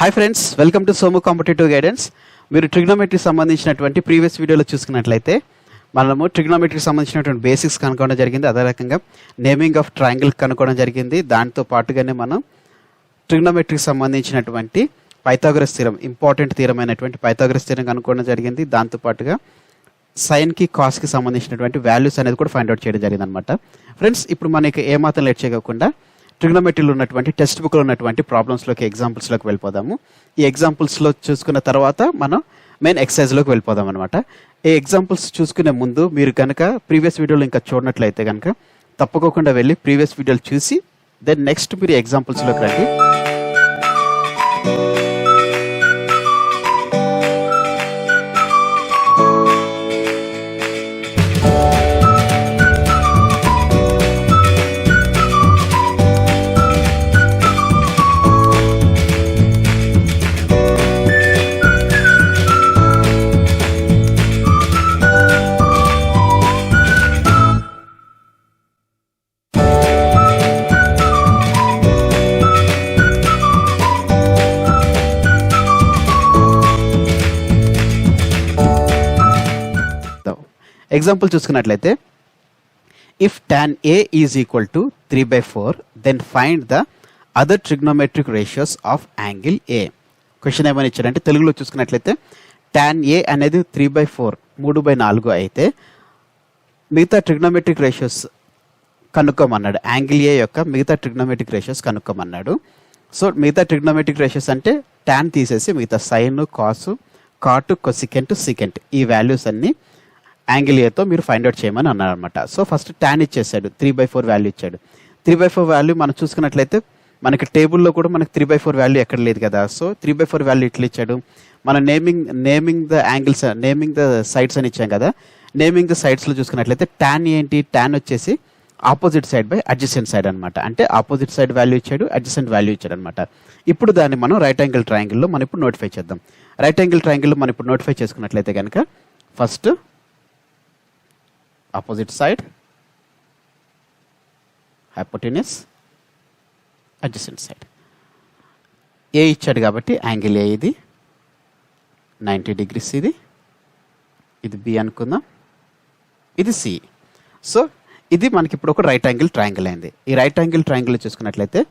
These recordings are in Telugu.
Hi friends, welcome to Somu competitive guidance. మీరు ట్రిగ్నోమెట్రీ సంబంధించినటువంటి ప్రీవియస్ వీడియోలో చూసుకున్నట్లయితే మనము ట్రిగ్నోమెట్రీకి సంబంధించినటువంటి బేసిక్స్ కనుక్కోవడం జరిగింది. అదే రకంగా నేమింగ్ ఆఫ్ ట్రయాంగిల్ కనుక్కోవడం జరిగింది. దాంతో పాటుగానే మనం ట్రిగ్నోమెట్రీకి సంబంధించినటువంటి పైథాగరస్ థీరం, ఇంపార్టెంట్ థీరం అయినటువంటి పైథాగరస్ థీరం కనుక్కోవడం జరిగింది. దాంతోపాటుగా సైన్కి కాస్కి సంబంధించినటువంటి వాల్యూస్ అనేది కూడా ఫైండ్ అవుట్ చేయడం జరిగింది అనమాట. ఫ్రెండ్స్, ఇప్పుడు మనకి ఏమాత్రం లేట్ చేయకుండా ట్రిగ్నోమెట్రీలో ఉన్నటువంటి టెక్స్ట్ బుక్లో ఉన్నటువంటి ప్రాబ్లమ్స్లోకి, ఎగ్జాంపుల్స్లోకి వెళ్ళిపోదాము. ఈ ఎగ్జాంపుల్స్లో చూసుకున్న తర్వాత మనం మెయిన్ ఎక్సర్సైజ్లోకి వెళ్ళిపోదాం అనమాట. ఈ ఎగ్జాంపుల్స్ చూసుకునే ముందు మీరు కనుక ప్రీవియస్ వీడియోలు ఇంకా చూడనట్లయితే కనుక తప్పకోకుండా వెళ్ళి ప్రీవియస్ వీడియోలు చూసి దెన్ నెక్స్ట్ మీరు ఎగ్జాంపుల్స్లోకి రండి. ఎగ్జాంపుల్ చూసుకున్నట్లయితే, if tan A is equal to 3/4 then find the other trigonometric ratios of angle A. Question ఏమని ఇచ్చారంటే, తెలుగులో చూసుకున్నట్లయితే tan A అనేది 3/4 3/4 అయితే మిగతా ట్రిగ్నోమెట్రిక్ రేషియోస్ కనుక్కోమన్నాడు. యాంగిల్ A యొక్క మిగతా ట్రిగ్నోమెట్రిక్ రేషియోస్ కనుక్కోమన్నాడు. సో మిగతా ట్రిగ్నోమెట్రిక్ రేషియోస్ అంటే tan తీసేసి మిగతా సైన్, కాసు, కాటు, కొసికెంట్, సికెంట్ ఈ వాల్యూస్ అన్ని యాంగిల్ ఏతో మీరు ఫైండ్ అవుట్ చేయమని అన్నారు అనమాట. సో ఫస్ట్ tan ఇచ్చేసాడు, 3/4 వాల్యూ ఇచ్చాడు. 3/4 వాల్యూ మనం చూసుకున్నట్లయితే మనకి టేబుల్లో కూడా మనకి 3/4 వాల్యూ ఎక్కడ లేదు కదా. సో 3/4 వాల్యూ ఇట్లా ఇచ్చాడు. మనం naming the angles, naming the sides అని ఇచ్చాం కదా. నేమింగ్ ద సైడ్స్లో చూసుకున్నట్లయితే tan ఏంటి, tan వచ్చేసి opposite side by adjacent side అనమాట. అంటే ఆపోజిట్ సైడ్ వాల్యూ ఇచ్చాడు, అడ్జసెంట్ వాల్యూ ఇచ్చాడు అనమాట. ఇప్పుడు దాన్ని మనం రైట్ యాంగిల్ ట్రయాంగిల్లో మనం ఇప్పుడు నోటిఫై చేద్దాం. రైట్ యాంగిల్ ట్రయాంగిల్లో మనం ఇప్పుడు నోటిఫై చేసుకున్నట్లయితే కనుక first opposite side, hypotenuse, adjacent side. A ఇచ్చాడు కాబట్టి యాంగిల్ A ఇది 90 degrees, ఇది B అనుకుందాం, ఇది C. సో ఇది మనకి ఇప్పుడు ఒక రైట్ యాంగిల్ ట్రయాంగిల్ అయింది. ఈ రైట్ యాంగిల్ ట్రయాంగిల్ చూసుకున్నట్లయితే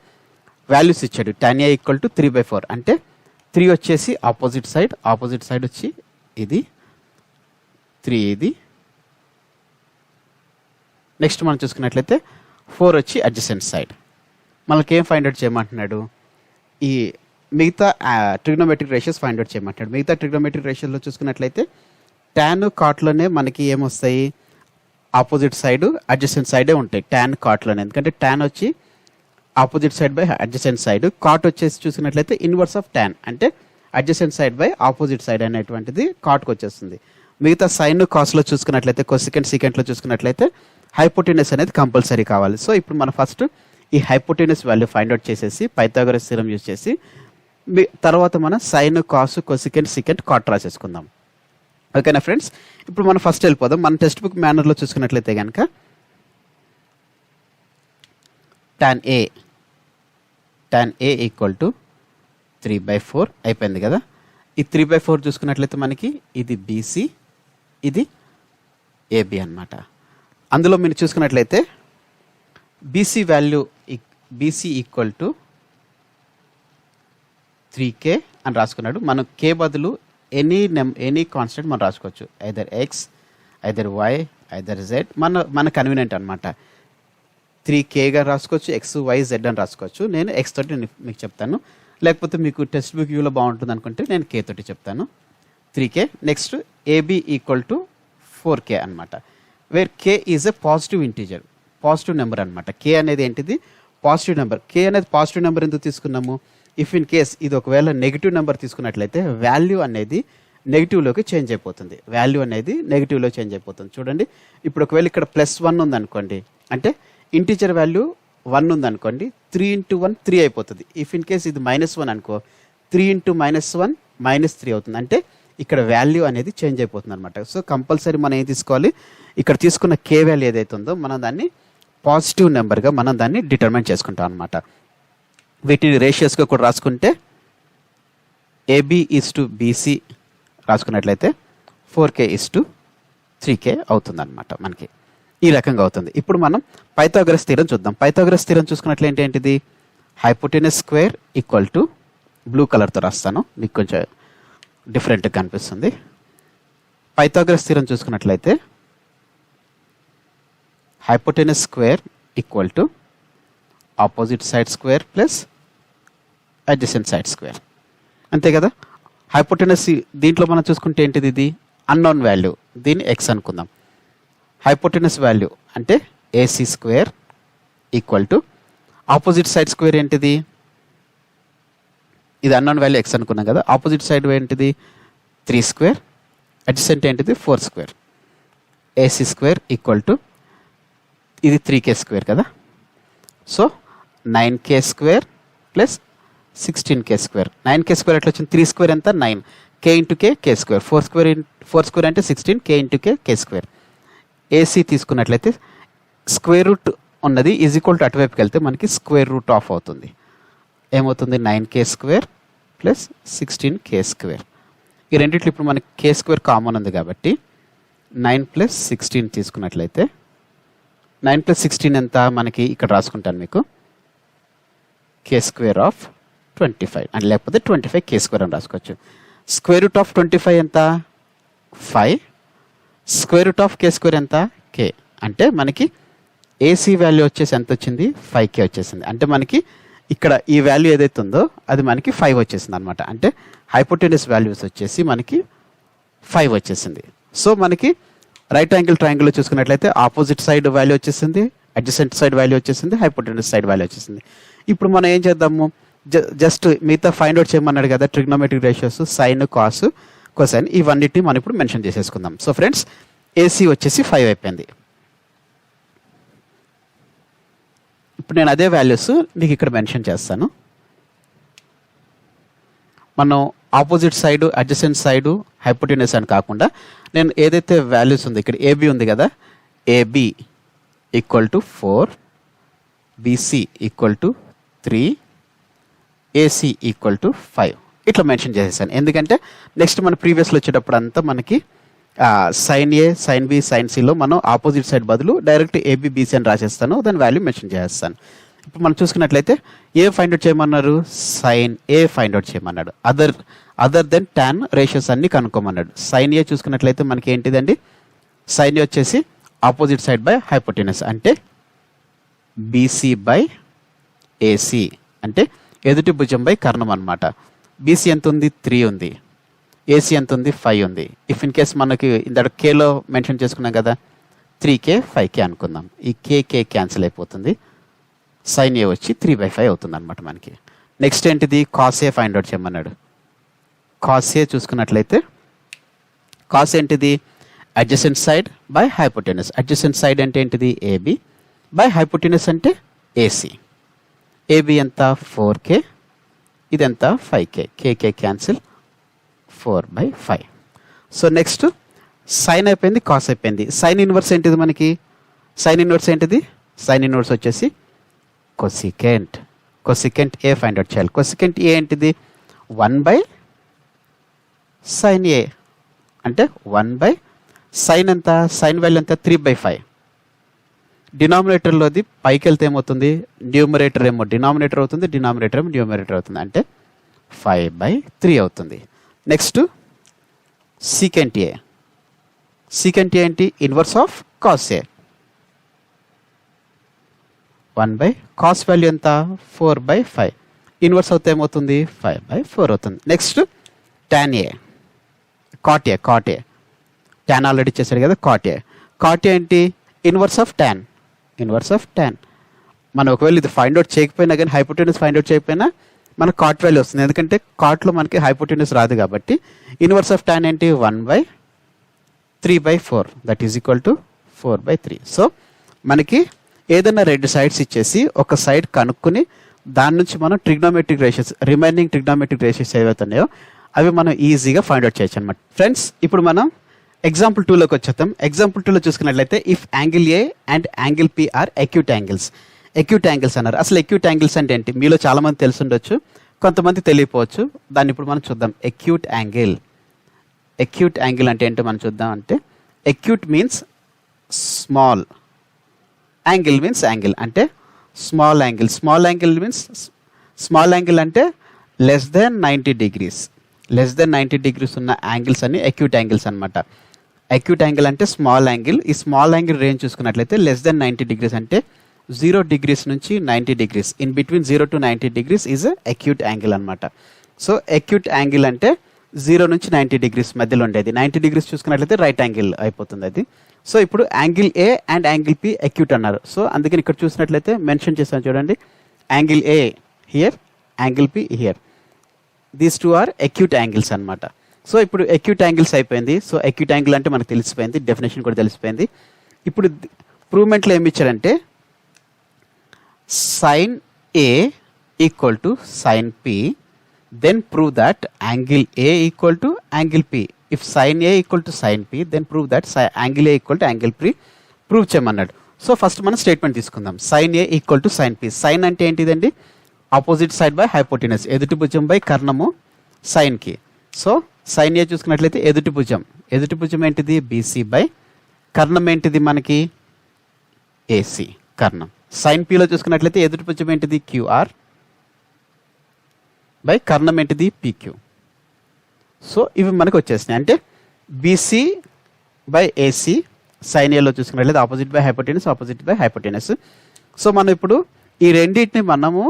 వాల్యూస్ ఇచ్చాడు. tan A ఈక్వల్ టు 3/4 అంటే 3 వచ్చేసి ఆపోజిట్ సైడ్ వచ్చి ఇది 3, ఇది నెక్స్ట్ మనం చూసుకున్నట్లయితే 4 వచ్చి అడ్జసెంట్ సైడ్. మనకి ఏం ఫైండ్ అవుట్ చేయమంటున్నాడు, ఈ మిగతా ట్రిగ్నోమెట్రిక్ రేషియోస్ ఫైండ్ అవుట్ చేయమంటున్నాడు. మిగతా ట్రిగ్నోమెట్రిక్ రేషియోస్లో చూసుకున్నట్లయితే tan కాట్లోనే మనకి ఏమొస్తాయి, ఆపోజిట్ సైడ్ అడ్జసెంట్ సైడే ఉంటాయి tan కాట్లోనే. ఎందుకంటే tan వచ్చి opposite side by adjacent side, cot వచ్చేసి చూసుకున్నట్లయితే ఇన్వర్స్ ఆఫ్ tan అంటే adjacent side by opposite side అనేటువంటిది కాట్కి వచ్చేస్తుంది. మిగతా సైన్, కాస్లో చూసుకున్నట్లయితే, కొసికెంట్, సికెంట్లో చూసుకున్నట్లయితే హైపోటెనస్ అనేది కంపల్సరీ కావాలి. సో ఇప్పుడు మనం ఫస్ట్ ఈ హైపోటెనస్ వాల్యూ ఫైండ్ అవుట్ చేసేసి పైథాగరస్ థీరం యూజ్ చేసి తర్వాత మనం సైన్, కాసు, కొసికెంట్, సికెంట్, కాట్ రాసేసుకుందాం. ఓకేనా ఫ్రెండ్స్, ఇప్పుడు మనం ఫస్ట్ వెళ్ళిపోదాం. మన టెక్స్ట్ బుక్ మేనర్లో చూసుకున్నట్లయితే కనుక tan A ఈక్వల్ టు 3/4 అయిపోయింది కదా. ఈ 3/4 చూసుకున్నట్లయితే మనకి ఇది BC, ఇది AB అన్నమాట. అందులో మీరు చూసుకున్నట్లయితే BC value equal to 3K అని రాసుకున్నాడు. మనం K బదులు ఎనీ కాన్స్టెంట్ మనం రాసుకోవచ్చు. Either X, either Y, either Z, మన కన్వీనియంట్ అనమాట. 3Kగా రాసుకోవచ్చు, X, Y, Z అని రాసుకోవచ్చు. నేను X తోటి మీకు చెప్తాను, లేకపోతే మీకు టెక్స్ట్ బుక్ వ్యూలో బాగుంటుంది అనుకుంటే నేను K తోటి చెప్తాను. 3K. Next AB equal to 4K అనమాట. Where K is a positive integer, positive number అనమాట. K అనేది ఏంటిది, పాజిటివ్ నెంబర్. K అనేది పాజిటివ్ నెంబర్ ఎందుకు తీసుకున్నాము, ఇఫ్ ఇన్ కేస్ ఇది ఒకవేళ నెగిటివ్ నెంబర్ తీసుకున్నట్లయితే వాల్యూ అనేది నెగిటివ్లోకి చేంజ్ అయిపోతుంది. చూడండి, ఇప్పుడు ఒకవేళ ఇక్కడ +1 ఉందనుకోండి, అంటే ఇంటీజర్ వాల్యూ 1 ఉందనుకోండి, 3 × 1 3 అయిపోతుంది. ఇఫ్ ఇన్ కేస్ ఇది -1 అనుకో, 3 × -1 -3 అవుతుంది. అంటే ఇక్కడ వాల్యూ అనేది చేంజ్ అయిపోతుంది అనమాట. సో కంపల్సరీ మనం ఏం తీసుకోవాలి, ఇక్కడ తీసుకున్న K వాల్యూ ఏదైతే ఉందో మనం దాన్ని పాజిటివ్ నెంబర్గా మనం దాన్ని డిటర్మైన్ చేసుకుంటాం అనమాట. వీటిని రేషియోస్గా కూడా రాసుకుంటే ఏబి ఈజ్ టు బీసీ రాసుకున్నట్లయితే 4k ఈజ్ టు 3k అవుతుందన్నమాట మనకి. ఈ రకంగా అవుతుంది. ఇప్పుడు మనం పైథాగరస్ థీరం చూద్దాం. పైథాగరస్ థీరం చూసుకున్నట్లయితే ఏంటిది, hypotenuse square equal to, blue కలర్తో రాస్తాను మీకు కొంచెం డిఫరెంట్గా కనిపిస్తుంది. పైథాగరస్ థీరం చూసుకున్నట్లయితే hypotenuse square equal to opposite side square plus adjacent side square, అంతే కదా. హైపోటెనస్ దీంట్లో మనం చూసుకుంటే ఏంటిది, ఇది అన్నోన్ వాల్యూ, దీన్ని ఎక్స్ అనుకుందాం. హైపోటెనస్ వాల్యూ అంటే AC square equal to opposite side square ఏంటిది, ఇది అన్నోన్ వాల్యూ ఎక్స్ అనుకున్నాం కదా. ఆపోజిట్ సైడ్ ఏంటిది 3 స్క్వేర్, అడ్జసెంట్ ఏంటిది 4 square. AC square equal to ఇది 3k స్క్వేర్ కదా. So 9k square plus 16k square. 9k square ఎట్లా వచ్చింది, 3 స్క్వేర్ ఎంత 9, k into k square, 4 square అంటే 16, k into k square. AC తీసుకున్నట్లయితే స్క్వేర్ రూట్ ఉన్నది ఈజ్ ఈక్వల్ టు అటువైపుకి వెళ్తే మనకి స్క్వేర్ రూట్ ఆఫ్ అవుతుంది. ఏమవుతుంది 9k square plus 16k square. ఈ రెండిట్లో ఇప్పుడు మనకి k స్క్వేర్ కామన్ ఉంది కాబట్టి 9 ప్లస్ 16 తీసుకున్నట్లయితే 9 ప్లస్ 16 ఎంత మనకి ఇక్కడ రాసుకుంటాను మీకు, k స్క్వేర్ ఆఫ్ 25 అని, లేకపోతే 25k స్క్వేర్ అని రాసుకోవచ్చు. స్క్వేర్ రూట్ ఆఫ్ 25 ఎంత 5, square root of k square ఎంత k, అంటే మనకి ఏసీ వాల్యూ వచ్చేసి ఎంత వచ్చింది 5k వచ్చేసింది. అంటే మనకి ఇక్కడ ఈ వాల్యూ ఏదైతే ఉందో అది మనకి 5 వచ్చేసింది అనమాట. అంటే హైపోటెనస్ వాల్యూస్ వచ్చేసి మనకి 5 వచ్చేసింది. సో మనకి రైట్ యాంగిల్ ట్రయాంగిల్లో చూసుకున్నట్లయితే ఆపోజిట్ సైడ్ వాల్యూ వచ్చేసింది, అడ్జసెంట్ సైడ్ వాల్యూ వచ్చేసింది, హైపోటెనస్ సైడ్ వాల్యూ వచ్చేసింది. ఇప్పుడు మనం ఏం చేద్దాము, జస్ట్ మిగతా ఫైండ్ అవుట్ చేయమన్నాడు కదా trigonometric ratios, sine, cos, cosine, ఇవన్నిటిని మనం ఇప్పుడు మెన్షన్ చేసేసుకుందాం. సో ఫ్రెండ్స్ ఏసీ వచ్చేసి 5 అయిపోయింది. ఇప్పుడు నేను అదే వాల్యూస్ మీకు ఇక్కడ మెన్షన్ చేస్తాను. మనం opposite side, adjacent side, hypotenuse అని కాకుండా నేను ఏదైతే వాల్యూస్ ఉంది ఇక్కడ ఏబి ఉంది కదా, AB equal to 4, BC equal to 3, AC equal to 5 ఇట్లా మెన్షన్ చేసేసాను. ఎందుకంటే నెక్స్ట్ మన ప్రీవియస్లో వచ్చేటప్పుడు అంతా మనకి సైన్ ఏ, సైన్ బి, సైన్ సిలో మనం ఆపోజిట్ సైడ్ బదులు డైరెక్ట్ ఏబి, బీసీ అని రాసేస్తాను, దాని వాల్యూ మెన్షన్ చేస్తాను. ఇప్పుడు మనం చూసుకున్నట్లయితే ఏ ఫైండ్ అవుట్ చేయమన్నారు, సైన్ ఏ ఫైండ్ అవుట్ చేయమన్నాడు. అదర్ దెన్ టాన్ రేషియోస్ అన్ని కనుక్కోమన్నాడు. సైన్ ఏ చూసుకున్నట్లయితే మనకి ఏంటిదండి, సైన్ ఏ వచ్చేసి ఆపోజిట్ సైడ్ బై హైపోటెనస్ అంటే బీసీ బై ఏసీ, అంటే ఎదుటి భుజం బై కర్ణం అనమాట. బీసీ ఎంత ఉంది 3 ఉంది, ఏసీ ఎంత ఉంది 5 ఉంది. ఇఫ్ ఇన్ కేస్ మనకి ఇందాక కేలో మెన్షన్ చేసుకున్నాం కదా 3k 5k అనుకుందాం, ఈ k క్యాన్సిల్ అయిపోతుంది, సైన్ ఏ వచ్చి 3/5 అవుతుంది అనమాట మనకి. నెక్స్ట్ ఏంటిది, కాస్ ఏ ఫైండ్ అవుట్ చేయమన్నాడు. కాస్ ఏ చూసుకున్నట్లయితే కాస్ ఏంటిది, adjacent side by hypotenuse. Adjacent side అంటే ఏంటిది ఏబి, బై హైపోటెనస్ అంటే ఏసీ. ఏబి ఎంత 4k, ఇదెంత 5k, k cancel 4/5. So next sine అయిపోయింది, కాస్ అయిపోయింది. సైన్ ఇన్వర్స్ ఏంటిది మనకి, సైన్ ఇన్వర్స్ ఏంటిది, సైన్ ఇన్వర్స్ వచ్చేసి cosecant. Cosecant A find out చేయాలి. కొసికెంట్ ఏ ఏంటిది 1/sin ఏ, అంటే 1/ సైన్ ఎంత, సైన్ వాల్యూ ఎంత 3/5. డినామినేటర్లోది పైకి వెళ్తే ఏమవుతుంది, న్యూమరేటర్ ఏమో డినామినేటర్ అవుతుంది, డినామినేటర్ ఏమో న్యూమరేటర్ అవుతుంది, అంటే 5/3 అవుతుంది. Next secant A. Secant A ఏంటి, inverse of cos A. 1/ cos value ఎంత 4/5, ఇన్వర్స్ అవుతే ఏమవుతుంది 5/4 అవుతుంది. Next tan A, cot A. Cot A tan already చేశాడు కదా, కాట్ ఏ. కాట్ ఏ ఏంటి, inverse of tan. Inverse of tan మనం ఒకవేళ ఇది ఫైండ్ అవుట్ చేయకపోయినా కానీ, హైపోటెనస్ ఫైండ్ అవుట్ చేయకపోయినా మనకు కాట్ వాల్యూ వస్తుంది, ఎందుకంటే కాట్లో మనకి హైపోటెనస్ రాదు కాబట్టి. ఇన్వర్స్ ఆఫ్ టాన్ ఏంటి 1/3/4, that is equal to 4/3. So మనకి ఏదైనా 2 సైడ్స్ ఇచ్చేసి ఒక సైడ్ కనుక్కుని దాని నుంచి మనం trigonometric ratios, remaining trigonometric ratios ఏవైతున్నాయో అవి మనం ఈజీగా ఫైండ్ అవుట్ చేయొచ్చు అనమాట. ఫ్రెండ్స్ ఇప్పుడు మనం ఎగ్జాంపుల్ 2లోకి వచ్చేద్దాం. ఎగ్జాంపుల్ 2లో చూసుకున్నట్లయితే if angle A and angle P are acute angles. Acute angles అన్నారు. అసలు ఎక్యూట్ యాంగిల్స్ అంటే ఏంటి, మీలో చాలా మంది తెలుసుండొచ్చు, కొంతమంది తెలియపోవచ్చు, దాన్ని ఇప్పుడు మనం చూద్దాం. Acute angle. ఎక్యూట్ యాంగిల్ అంటే ఏంటో మనం చూద్దాం. అంటే acute means small, angle means angle అంటే small angle. Small angle means small angle అంటే less than 90 degrees. Less than 90 degrees ఉన్న యాంగిల్స్ అన్ని ఎక్యూట్ యాంగిల్స్ అనమాట. ఎక్యూట్ యాంగిల్ అంటే స్మాల్ యాంగిల్. ఈ స్మాల్ యాంగిల్ రేంజ్ చూసుకున్నట్లయితే లెస్ దెన్ 90 degrees అంటే 0 degrees నుంచి 90 degrees. In between 0 to 90 degrees is acute angle అనమాట. సో ఎక్యూట్ యాంగిల్ అంటే 0 నుంచి 90 degrees మధ్యలో ఉండేది. 90 degrees చూసుకున్నట్లయితే రైట్ యాంగిల్ అయిపోతుంది అది. సో ఇప్పుడు angle A and angle P acute అన్నారు. సో అందుకని ఇక్కడ చూసినట్లయితే మెన్షన్ చేశాను చూడండి, angle A here, angle P here. These two are acute angles అనమాట. సో ఇప్పుడు ఎక్యూట్ యాంగిల్స్ అయిపోయింది. సో ఎక్యూట్ యాంగిల్ అంటే మనకు తెలిసిపోయింది, డెఫినేషన్ కూడా తెలిసిపోయింది. ఇప్పుడు ప్రూవ్మెంట్లో ఏమి ఇచ్చారంటే sine A equal to sine P, then prove that angle A equal to angle P. If sin A equal to sin P, then prove that angle A equal to angle P. Prove చేయమన్నాడు. సో ఫస్ట్ మనం స్టేట్మెంట్ తీసుకుందాం. Sine A equal to sine P. Sine అంటే ఏంటిదండి? ఆపోజిట్ సైడ్ బై హైపోటెనస్, ఎదుటి భుజం బై కర్ణము సైన్కి. సో సైన్ ఏ చూసుకున్నట్లయితే ఎదుటి భుజం. ఎదుటి భుజం ఏంటిది? బీసీ బై కర్ణం ఏంటిది మనకి? ఏసీ కర్ణం. సైన్ పిలో చూసుకున్నట్లయితే ఎదుటి భుజం ఏంటిది? క్యూఆర్ బై కర్ణం ఏంటిది? పీక్యూ. సో ఇవి మనకు వచ్చేసినాయి. అంటే బీసీ బై ఏసీ సైన్ ఏలో చూసుకున్నట్లయితే opposite by hypotenuse, opposite by hypotenuse. So మనం ఇప్పుడు ఈ రెండింటిని మనము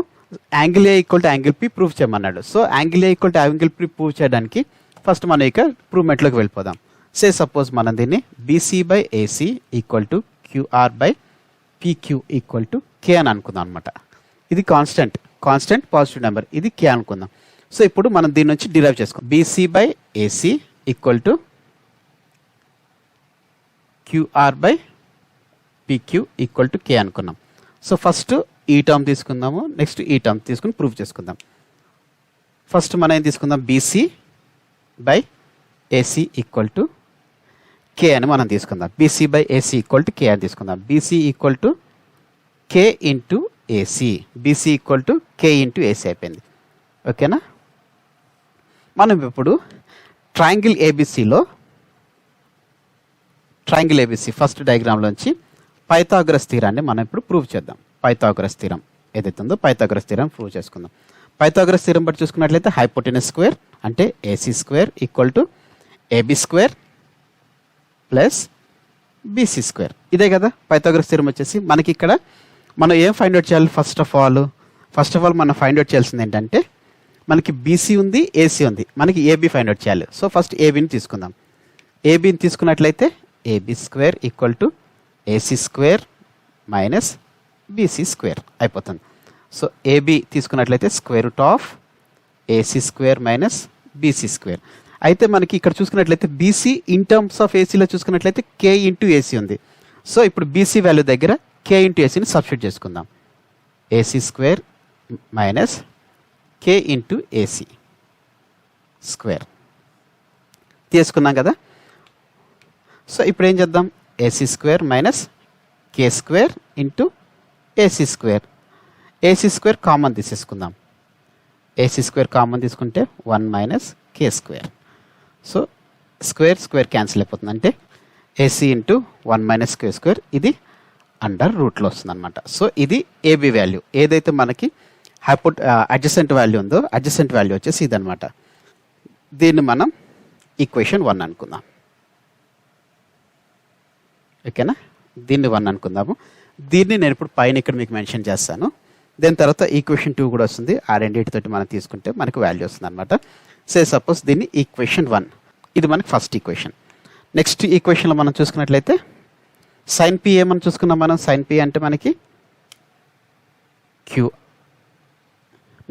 angle A equal to angle P prove చేయమన్నాడు. So angle A equal to angle P prove చేయడానికి ఫస్ట్ మనం ఇక ప్రూవ్మెంట్లోకి వెళ్ళిపోదాం. సే సపోజ్ మనం దీన్ని BC by AC equal to QR by PQ equal to K అని అనుకుందాం అనమాట. ఇది కాన్స్టెంట్ పాజిటివ్ నెంబర్, ఇది కే అనుకుందాం. సో ఇప్పుడు మనం దీని నుంచి డిరైవ్ చేసుకుందాం. BC by AC equal to QR by PQ equal to K అనుకున్నాం. సో ఫస్ట్ ఈ టర్మ్ తీసుకుందాము, నెక్స్ట్ ఈ టర్మ్ తీసుకుని ప్రూవ్ చేసుకుందాం. ఫస్ట్ మనం ఏం తీసుకుందాం? BC by AC equal to K అని మనం తీసుకుందాం. BC by AC equal to K అని తీసుకుందాం. BC equal to K into AC, BC equal to K into AC అయిపోయింది. ఓకేనా? మనం ఇప్పుడు ట్రయాంగిల్ ఏబిసిలో, ట్రయాంగిల్ ఏబిసి ఫస్ట్ డయాగ్రామ్లోంచి పైథాగరస్ థీరాన్ని మనం ఇప్పుడు ప్రూవ్ చేద్దాం. పైథాగరస్ థీరం ఏదైతే ఉందో పైథాగరస్ థీరం ప్రూవ్ చేసుకుందాం. పైథాగరస్ థీరం బట్టి చూసుకున్నట్లయితే హైపోటెనస్ స్క్వేర్ అంటే AC square equal to AB square plus BC square. ఇదే కదా పైథాగరస్ థీరం వచ్చేసి. మనకి ఇక్కడ మనం ఏం ఫైండ్ అవుట్ చేయాలి? ఫస్ట్ ఆఫ్ ఆల్ మనం ఫైండ్ అవుట్ చేయాల్సింది ఏంటంటే మనకి బీసీ ఉంది, ఏసీ ఉంది, మనకి ఏబీ ఫైండ్ అవుట్ చేయాలి. సో ఫస్ట్ ఏబీని తీసుకుందాం. ఏబీని తీసుకున్నట్లయితే AB square equal to AC square minus BC square అయిపోతుంది. సో ఏబీ తీసుకున్నట్లయితే square root of AC square minus BC square. అయితే మనకి ఇక్కడ చూసుకున్నట్లయితే బీసీ ఇన్ టర్మ్స్ ఆఫ్ ఏసీలో చూసుకున్నట్లయితే కే ఇంటూ ఏసీ ఉంది. సో ఇప్పుడు బీసీ వాల్యూ దగ్గర కే ఇంటూ ఏసీని సబ్స్టిట్యూట్ చేసుకుందాం. AC square minus K into AC square తీసుకున్నాం కదా. సో ఇప్పుడు ఏం చేద్దాం? AC square minus K square into AC square. AC square common తీసేసుకుందాం. ఏసీ స్క్వేర్ కామన్ తీసుకుంటే 1 minus K square. So square cancel అయిపోతుంది. అంటే AC into 1 minus K square, ఇది అండర్ రూట్లో వస్తుంది అనమాట. సో ఇది ఏబీ వాల్యూ. ఏదైతే మనకి అడ్జసెంట్ వాల్యూ ఉందో అడ్జసెంట్ వాల్యూ వచ్చేసి ఇదనమాట. దీన్ని మనం ఈక్వేషన్ 1 అనుకుందాం. ఓకేనా? దీన్ని 1 అనుకుందాము. దీన్ని నేను ఇప్పుడు పైన ఇక్కడ మీకు మెన్షన్ చేస్తాను. దాని తర్వాత ఈక్వేషన్ 2 కూడా వస్తుంది. ఆ రెండింటితోటి మనం తీసుకుంటే మనకు వాల్యూ వస్తుంది అనమాట. సే సపోజ్ దీన్ని ఈక్వేషన్ 1, ఇది మనకి ఫస్ట్ ఈక్వేషన్. నెక్స్ట్ ఈక్వేషన్లో మనం చూసుకున్నట్లయితే సైన్ పి ఏమని చూసుకున్నాం మనం? సైన్ పి అంటే మనకి క్యూ,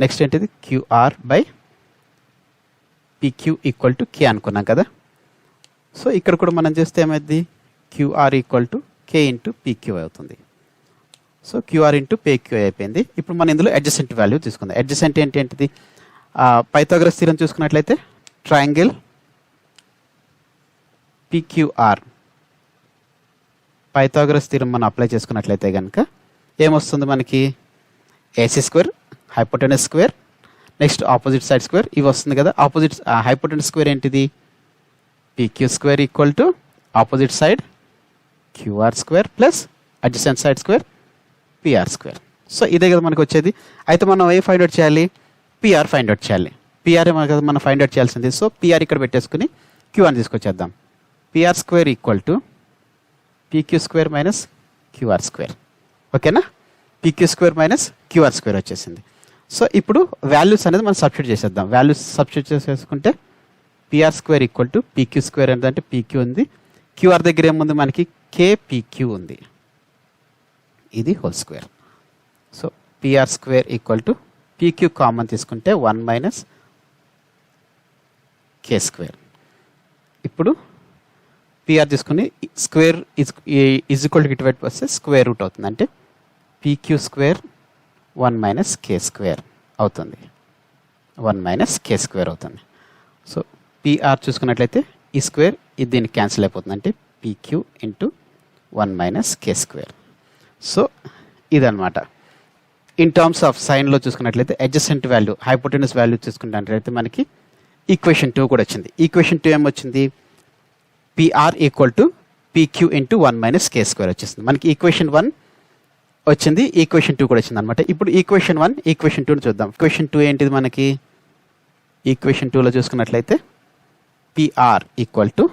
నెక్స్ట్ ఏంటిది? QR by PQ equal to K అనుకున్నాం కదా. సో ఇక్కడ కూడా మనం చేస్తే ఏమైంది? QR equal to K into PQ అవుతుంది. సో క్యూఆర్ ఇంటూ పీక్యూ అయిపోయింది. ఇప్పుడు మనం ఇందులో అడ్జసెంట్ వాల్యూ తీసుకుందాం. అడ్జసెంట్ ఏంటిది? పైథాగరస్ థీరం చూసుకున్నట్లయితే ట్రయాంగిల్ పీక్యూఆర్, పైథాగరస్ థీరం మనం అప్లై చేసుకున్నట్లయితే కనుక ఏమొస్తుంది మనకి? AC square hypotenuse square, next opposite side square ఇవి వస్తుంది కదా. ఆపోజిట్ హైపోటెనస్ స్క్వేర్ ఏంటిది, PQ square equal to opposite side QR square plus adjacent side square PR square. So ఇదే కదా మనకు వచ్చేది. అయితే మనం ఏ ఫైండ్ అవుట్ చేయాలి, పిఆర్ ఫైండ్ అవుట్ చేయాలి. పిఆర్ కదా మనం ఫైండ్ అవుట్ చేయాల్సింది. సో పిఆర్ ఇక్కడ పెట్టేసుకుని క్యూఆర్ తీసుకొచ్చేద్దాం. PR square equal to PQ square minus QR square. ఓకేనా, PQ square minus QR square వచ్చేసింది. సో ఇప్పుడు వాల్యూస్ అనేది మనం సబ్స్టిట్యూట్ చేసేద్దాం. వాల్యూస్ సబ్స్టిట్యూట్ చేసేసుకుంటే PR square equal to PQ square ఏంటంటే పీక్యూ ఉంది, క్యూఆర్ దగ్గర ఏముంది మనకి కేపీక్యూ ఉంది, ఇది whole square. So PR square equal to PQ common తీసుకుంటే 1 మైనస్ కే స్క్వేర్. ఇప్పుడు పిఆర్ తీసుకుని స్క్వేర్ ఈజ్ ఈక్వల్ టు ఇటువైపు వస్తే స్క్వేర్ రూట్ అవుతుంది, అంటే PQ square 1 minus K square అవుతుంది, 1 మైనస్ కే స్క్వేర్ అవుతుంది. సో పిఆర్ చూసుకున్నట్లయితే ఈ స్క్వేర్ ఇది దీనికి క్యాన్సిల్ అయిపోతుంది, అంటే PQ into 1 minus K square. So ఇదనమాట. ఇన్ టర్మ్స్ ఆఫ్ సైన్లో చూసుకున్నట్లయితే అడ్జసెంట్ వాల్యూ హైపోటెనస్ వాల్యూ చూసుకున్నట్లయితే మనకి ఈక్వేషన్ 2 కూడా వచ్చింది. ఈక్వేషన్ 2 ఏమొచ్చింది, PR equal to PQ into 1 minus K square వచ్చేసింది. మనకి ఈక్వేషన్ 1 వచ్చింది, ఈక్వేషన్ 2 కూడా వచ్చింది అనమాట. ఇప్పుడు ఈక్వేషన్ 1 ఈక్వేషన్ 2 చూద్దాం. ఈక్వేషన్ 2 ఏంటిది మనకి, ఈక్వేషన్ 2లో చూసుకున్నట్లయితే PR equal to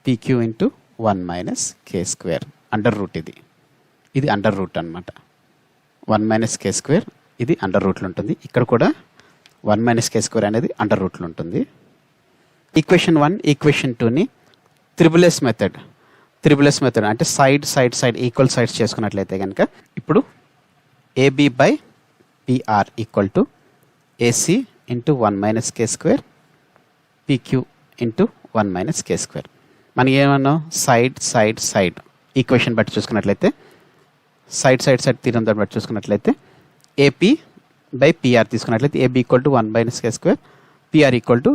PQ into 1 minus K square under root, ఇది అండర్ రూట్ అనమాట. 1 మైనస్ కే స్క్వేర్ ఇది అండర్ రూట్లో ఉంటుంది, ఇక్కడ కూడా 1 మైనస్ కే స్క్వేర్ అనేది అండర్ రూట్లో ఉంటుంది. ఈక్వేషన్ 1 ఈక్వేషన్ 2ని త్రిబుల్ ఎస్ మెథడ్ అంటే సైడ్ ఈక్వల్ సైడ్స్ చేసుకున్నట్లయితే కనుక ఇప్పుడు AB by PR equal to AC into 1 minus K square PQ into 1 minus K square. మనం ఏమన్నాం, సైడ్ ఈక్వేషన్ బట్టి చూసుకున్నట్లయితే సైడ్ తీరం దాన్ని బట్టి చూసుకున్నట్లయితే ఏపీ బై పిఆర్ తీసుకున్నట్లయితే AB equal to 1 minus K square, PR equal to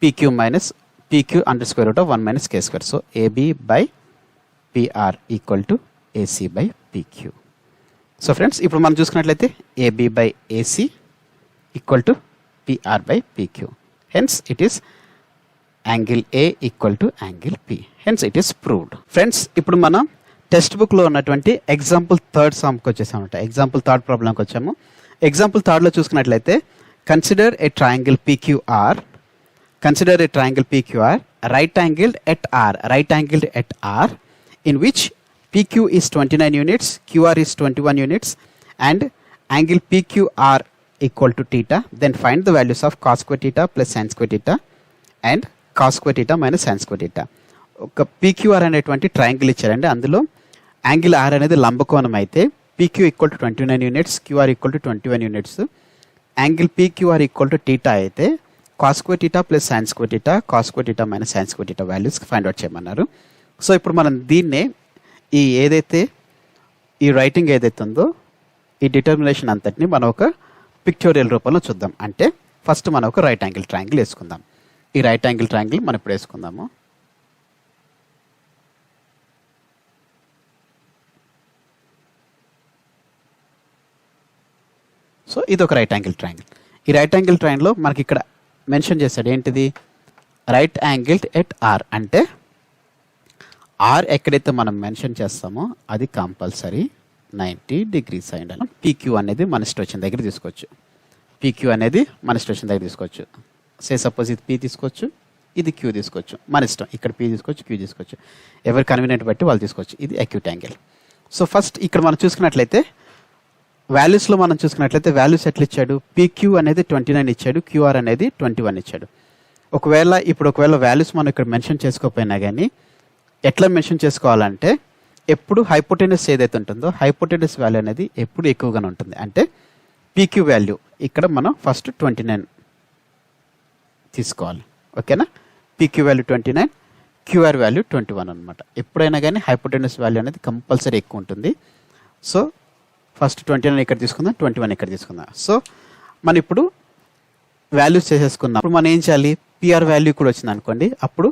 PQ under square root of 1 minus K square. So AB by PR equal to AC by PQ. So friends ఇప్పుడు మనం చూసుకున్నట్లయితే AB by AC equal to PR by PQ, hence it is angle A equal to angle P, hence it is proved. Friends ఇప్పుడు మనం టెక్స్ట్ బుక్లో ఉన్నటువంటి ఎగ్జాంపుల్ 3 సమ్కి వచ్చేసామంట. ఎగ్జాంపుల్ 3 ప్రాబ్లంకి వచ్చాము. ఎగ్జాంపుల్ 3లో చూసుకున్నట్లయితే consider a triangle PQR right angled at R in which PQ is 29 units, QR is 21 units and angle PQR equal to theta. Then find the values of cos square theta plus sin square theta and cos square theta minus sin square theta. ఒక PQR అనేటువంటి ట్రయాంగిల్ ఇచ్చారండి. అందులో యాంగిల్ R అనేది లంబకోణం అయితే PQ equal to 29 units, QR equal to 21 units, angle PQR equal to theta అయితే cos square theta plus sin square theta, cos square theta minus sin square theta values find out చేయమన్నారు. సో ఇప్పుడు మనం దీన్నే ఈ రైటింగ్ ఏదైతే ఉందో ఈ డిటర్మినేషన్ అంతటిని మనం ఒక పిక్టోరియల్ రూపంలో చూద్దాం. అంటే ఫస్ట్ మనం ఒక రైట్ యాంగిల్ ట్రయాంగిల్ వేసుకుందాం. ఈ రైట్ యాంగిల్ ట్రయాంగిల్ మనం ఇప్పుడు వేసుకుందాము. సో ఇది ఒక రైట్ యాంగిల్ ట్రయాంగిల్. ఈ రైట్ యాంగిల్ ట్రయాంగిల్లో మనకి ఇక్కడ మెన్షన్ చేశాడు ఏంటిది, రైట్ యాంగిల్డ్ ఎట్ ఆర్, అంటే ఆర్ ఎక్కడైతే మనం మెన్షన్ చేస్తామో అది కంపల్సరీ 90 degrees అయ్యింది. పీక్యూ అనేది మన స్టేషన్ దగ్గర తీసుకోవచ్చు, సే సపోజ్ ఇది పీ తీసుకోవచ్చు, ఇది క్యూ తీసుకోవచ్చు, మన ఇష్టం. ఇక్కడ పీ తీసుకోవచ్చు, క్యూ తీసుకోవచ్చు, ఎవరి కన్వీనియంట్ బట్టి వాళ్ళు తీసుకోవచ్చు. ఇది అక్యూట్ యాంగిల్. సో ఫస్ట్ ఇక్కడ మనం చూసుకున్నట్లయితే వాల్యూస్లో మనం చూసుకున్నట్లయితే వాల్యూస్ ఎట్లా ఇచ్చాడు, పీక్యూ అనేది 29 ఇచ్చాడు, క్యూఆర్ అనేది 21 ఇచ్చాడు. ఒకవేళ వాల్యూస్ మనం ఇక్కడ మెన్షన్ చేసుకోకపోయినా కానీ ఎట్లా మెన్షన్ చేసుకోవాలంటే ఎప్పుడు హైపోటెనస్ ఏదైతే ఉంటుందో హైపోటెనస్ వాల్యూ అనేది ఎప్పుడు ఎక్కువగానే ఉంటుంది. అంటే పీక్యూ వాల్యూ ఇక్కడ మనం ఫస్ట్ 29 తీసుకోవాలి, ఓకేనా. పీక్యూ వాల్యూ 29, క్యూఆర్ వాల్యూ 21 అనమాట. ఎప్పుడైనా కానీ హైపోటెనస్ వాల్యూ అనేది కంపల్సరీ ఎక్కువ ఉంటుంది. సో ఫస్ట్ 29 ఇక్కడ తీసుకుందాం, 21 ఇక్కడ తీసుకుందాం. సో మనం ఇప్పుడు వాల్యూస్ చేసేసుకున్నాం. ఇప్పుడు మనం ఏం చేయాలి, పిఆర్ వాల్యూ కూడా వచ్చింది అనుకోండి, అప్పుడు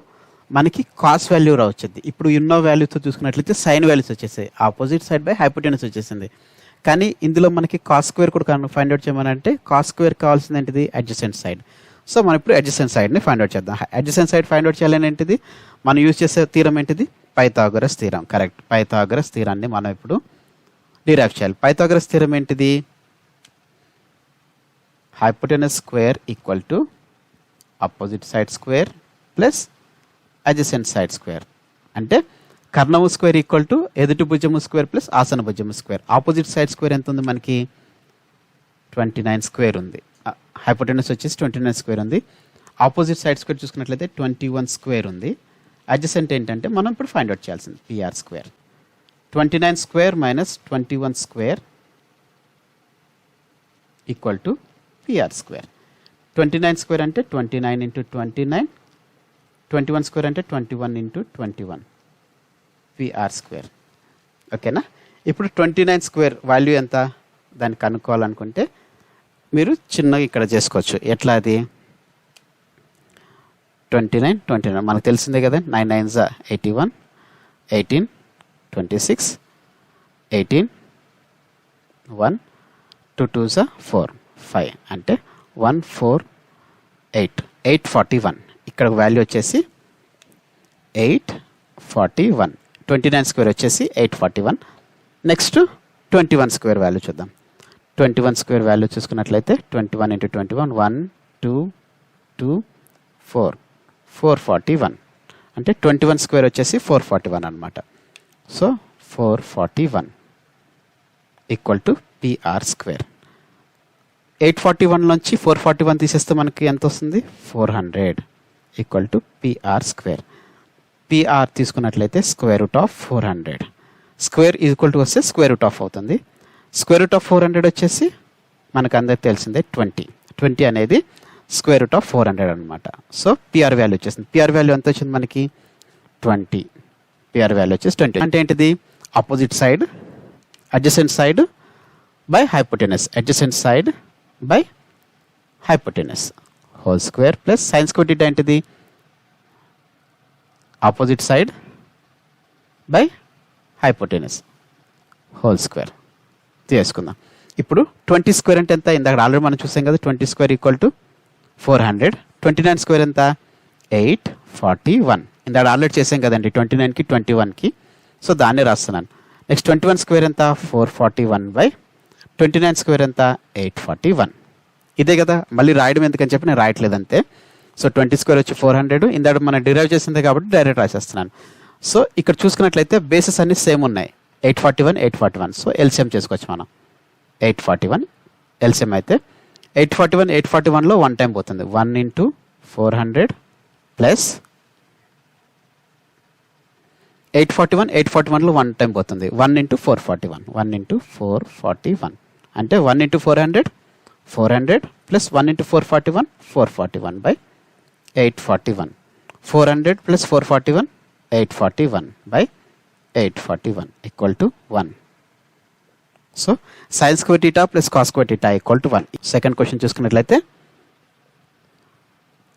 మనకి కాస్ వాల్యూ వచ్చింది. ఇప్పుడు ఉన్న వాల్యూతో చూసుకున్నట్లయితే సైన్ వాల్యూస్ వచ్చేసాయి, ఆపోజిట్ సైడ్ బై హైపోటెనస్ వచ్చేసింది. కానీ ఇందులో మనకి కాస్ స్క్వేర్ కూడా ఫైండ్ అవుట్ చేయమని అంటే కాస్ స్క్వేర్ కావాల్సింది ఏంటిది అడ్జసెంట్ సైడ్. సో మనం ఇప్పుడు అడ్జసెంట్ సైడ్ని ఫైండ్ అవుట్ చేద్దాం. అడ్జసెంట్ సైడ్ ఫైండ్ అవుట్ చేయాలని ఏంటిది మనం యూజ్ చేసే థీరం ఏంటిది పైథాగరస్ థీరం. కరెక్ట్, పైథాగరస్ థీరాన్ని మనం ఇప్పుడు డిరైవ్ చేయాలి. పైథాగరస్ థీరం ఏంటిది hypotenuse square equal to opposite side square plus adjacent side square. అంటే కర్ణము స్క్వేర్ ఈక్వల్ టు ఎదుటి భుజము స్క్వేర్ ప్లస్ ఆసన భుజము స్క్వేర్. ఆపోజిట్ సైడ్ స్క్వేర్ ఎంత ఉంది మనకి 29 స్క్వేర్ ఉంది. హైపోటెనస్ వచ్చేసి 29 స్క్వేర్ ఉంది. ఆపోజిట్ సైడ్ స్క్వేర్ చూసుకున్నట్లయితే 21 స్క్వేర్ ఉంది. అడ్జసెంట్ ఏంటంటే మనం ఇప్పుడు ఫైండ్ అవుట్ చేయాల్సింది PR square. 29 square minus 21 square equal to PR square. 29 square అంటే 29 ఇంటూ 29, 21 స్క్వేర్ అంటే 21 ఇంటూ 21 పిఆర్ స్క్వేర్. ఓకేనా. ఇప్పుడు 29 స్క్వేర్ వాల్యూ ఎంత దాన్ని కనుక్కోవాలనుకుంటే మీరు చిన్నగా ఇక్కడ చేసుకోవచ్చు. ఎట్లా అది 29 మనకు తెలిసిందే కదా. 9 9s 81, 18 26, 18 1 2 2s 4 5 అంటే 1 4 8 841. ఇక్కడ వాల్యూ వచ్చేసి 841. 29 స్క్వేర్ వచ్చేసి 841. నెక్స్ట్ 21 స్క్వేర్ వాల్యూ చూద్దాం. 21 స్క్వేర్ వాల్యూ చూసుకున్నట్లయితే 21 ఇంటూ 21 1 2 2 4 441. అంటే 21 స్క్వేర్ వచ్చేసి 441 అనమాట. So 441 equal to PR square. 841 నుంచి 441 తీసేస్తే మనకి ఎంత వస్తుంది 400 equal to PR square. PR తీసుకున్నట్లయితే square root of 400. Square equal to వస్తే స్క్వేర్ రూట్ ఆఫ్ అవుతుంది. స్క్వేర్ రూట్ ఆఫ్ 400 వచ్చేసి మనకు అందరికి తెలిసిందే 20 అనేది స్క్వేర్ రూట్ ఆఫ్ 400 అనమాట. సో పిఆర్ వాల్యూ వచ్చేసింది. పిఆర్ వాల్యూ ఎంత వచ్చింది మనకి 20. పిఆర్ వాల్యూ వచ్చేసి 20 అంటే ఏంటిది opposite side adjacent side by hypotenuse. Adjacent side by hypotenuse whole square plus sine square theta ఏంటిది opposite side by hypotenuse whole square తీసుకుందాం. ఇప్పుడు 20 స్క్వేర్ అంటే ఎంత ఇందాక ఆల్రెడీ మనం చూసాం కదా. 20 స్క్వేర్ ఈక్వల్ టు 400. 29 స్క్వేర్ ఎంత 841. ఇందాక ఆల్రెడీ చేసాం కదండి 29కి 21కి. సో దాన్ని రాస్తున్నాను. నెక్స్ట్ 21 స్క్వేర్ ఎంత 441 బై 29 స్క్వేర్ ఎంత 841. ఇదే కదా, మళ్ళీ రాయడం ఎందుకని చెప్పి నేను రాయట్లేదు అంతే. సో 20 స్క్వేర్ వచ్చి 400. ఇందాక మనం డిరైవ్ చేసింది కాబట్టి డైరెక్ట్ రాసేస్తున్నాను. సో ఇక్కడ చూసుకున్నట్లయితే బేసెస్ అన్ని సేమ్ ఉన్నాయి 841 841. సో ఎల్సిఎం చేసుకోవచ్చు మనం. 841 ఎల్సిఎం అయితే 841 841లో 1 టైం పోతుంది. 1 ఇంటూ 400 ప్లస్ 841 841లో 1 టైం పోతుంది. 1 ఇంటూ 441 1 ఇంటూ 441 అంటే 1 into 400 400 plus 1 into 441 441 by 841. 400 plus 441 841 by 841 equal to 1. So sine square theta plus cos square theta equal to 1. Second question చూసుకున్నట్లయితే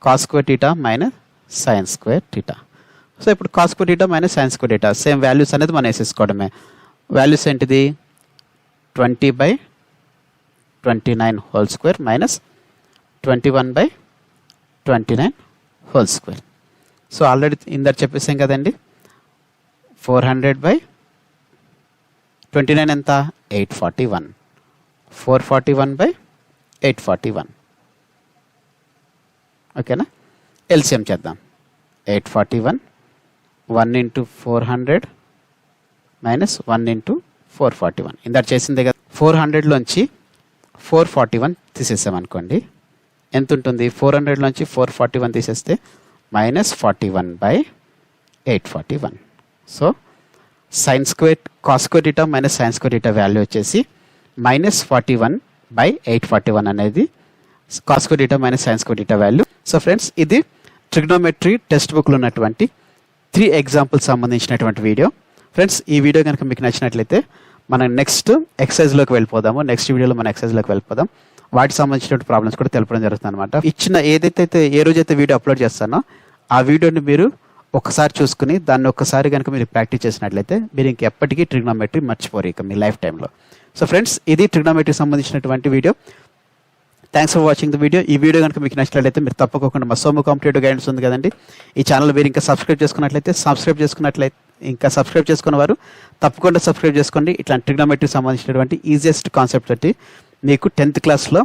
cos square theta minus sine square theta. So ఇప్పుడు cos square theta minus sine square theta same values అనేది మనం వేసేసుకోవడమే. వాల్యూస్ ఏంటిది 20 by 29 whole square minus 21 by 29 whole square. So already ఇందాక చెప్పేసాం కదండి 400 బై 29 ఎంత 841. 441 బై 841. ఓకేనా. ఎల్సిఎం చేద్దాం. 841 1 ఇంటూ 400 మైనస్ 1 ఇంటూ 441. ఇందాక చేసిందే కదా. 400లోంచి 441 తీసేసామనుకోండి ఎంత ఉంటుంది 400లోంచి 441 తీసేస్తే minus 41 by 841. So sine square cos square theta minus sine square theta value వచ్చేసి మైనస్ 41 బై 841 అనేది cos square theta minus sine square theta value. So friends ఇది ట్రిగ్నోమెట్రీ టెక్స్ట్ బుక్లో ఉన్నటువంటి 3 ఎగ్జాంపుల్స్ సంబంధించినటువంటి వీడియో. ఫ్రెండ్స్ ఈ వీడియో కనుక మీకు నచ్చినట్లయితే మనం నెక్స్ట్ ఎక్సర్సైజ్లోకి వెళ్ళిపోదాము. నెక్స్ట్ వీడియోలో మనం ఎక్సర్సైజ్లోకి వెళ్ళిపోదాం. వాటికి సంబంధించినటువంటి ప్రాబ్లమ్స్ కూడా తెలపడం జరుగుతుంది అనమాట. ఇచ్చిన ఏ రోజైతే వీడియో అప్లోడ్ చేస్తానో ఆ వీడియోని మీరు ఒకసారి చూసుకుని దాన్ని ఒక్కసారి కనుక మీరు ప్రాక్టీస్ చేసినట్లయితే మీరు ఇంకెప్పటికీ ట్రిగ్నోమెట్రీ మర్చిపోరు ఇక మీ లైఫ్ టైంలో. సో ఫ్రెండ్స్, ఇది ట్రిగ్నోమెట్రీకి సంబంధించినటువంటి video. Thanks for watching the video. ఈ వీడియో కనుక మీకు నచ్చినట్లయితే మీరు తప్పకుండా మా సోము కాంపిటేటివ్ గైడెన్స్ ఉంది కదండి, ఈ ఛానల్ మీరు ఇంకా సబ్స్క్రైబ్ చేసుకున్న వారు తప్పకుండా సబ్స్క్రైబ్ చేసుకోండి. ఇట్లాంటి ట్రిగ్నోమెట్రీకి సంబంధించినటువంటి ఈజియెస్ట్ కాన్సెప్ట్ తోటి మీకు 10th క్లాస్లో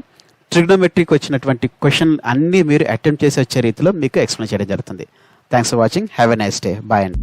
ట్రిగ్నోమెట్రీకి వచ్చినటువంటి క్వశ్చన్ అన్నీ మీరు అటెంప్ట్ చేసి వచ్చే రీతిలో మీకు ఎక్స్ప్లెయిన్ చేయడం జరుగుతుంది. Thanks for watching. Have a nice day. Bye అండి.